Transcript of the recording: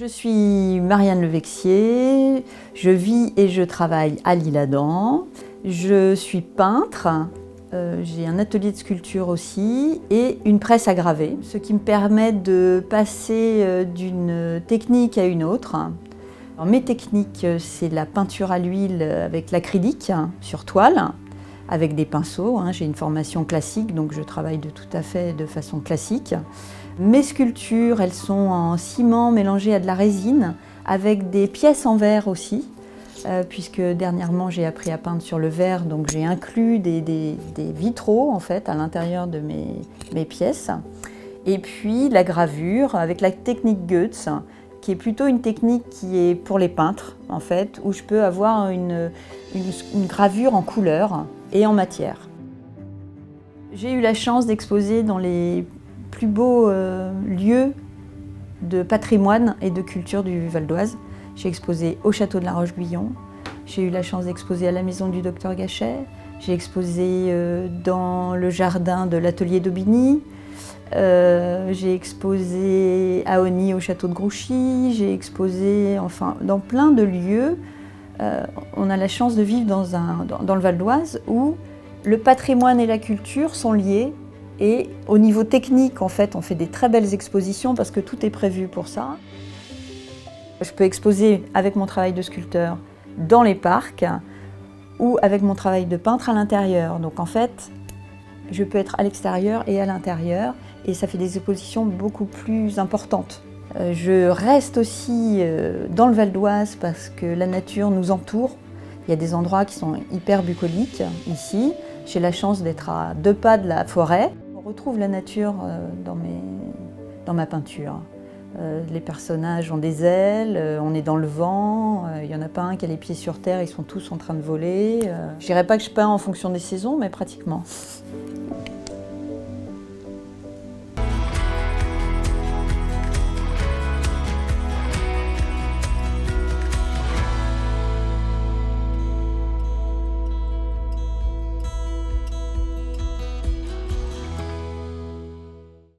Je suis Marianne Levexier, je vis et je travaille à l'Isle-Adam. Je suis peintre, j'ai un atelier de sculpture aussi et une presse à graver, ce qui me permet de passer d'une technique à une autre. Alors, mes techniques, c'est la peinture à l'huile avec l'acrylique sur toile, avec des pinceaux. J'ai une formation classique, donc je travaille tout à fait de façon classique. Mes sculptures, elles sont en ciment mélangé à de la résine, avec des pièces en verre aussi, puisque dernièrement j'ai appris à peindre sur le verre, donc j'ai inclus des vitraux en fait à l'intérieur de mes pièces. Et puis la gravure avec la technique Goetz, qui est plutôt une technique qui est pour les peintres en fait, où je peux avoir une gravure en couleur et en matière. J'ai eu la chance d'exposer dans les plus beaux lieux de patrimoine et de culture du Val d'Oise. J'ai exposé au château de la Roche-Guyon, j'ai eu la chance d'exposer à la maison du docteur Gachet, j'ai exposé dans le jardin de l'atelier d'Aubigny, j'ai exposé à Osny au château de Grouchy, j'ai exposé enfin dans plein de lieux. On a la chance de vivre dans le Val d'Oise où le patrimoine et la culture sont liés. Et au niveau technique, en fait, on fait des très belles expositions parce que tout est prévu pour ça. Je peux exposer avec mon travail de sculpteur dans les parcs ou avec mon travail de peintre à l'intérieur. Donc en fait, je peux être à l'extérieur et à l'intérieur et ça fait des expositions beaucoup plus importantes. Je reste aussi dans le Val d'Oise parce que la nature nous entoure. Il y a des endroits qui sont hyper bucoliques ici. J'ai la chance d'être à 2 pas de la forêt. On retrouve la nature dans ma peinture. Les personnages ont des ailes, on est dans le vent, il n'y en a pas un qui a les pieds sur terre, ils sont tous en train de voler. Je dirais pas que je peins en fonction des saisons, mais pratiquement.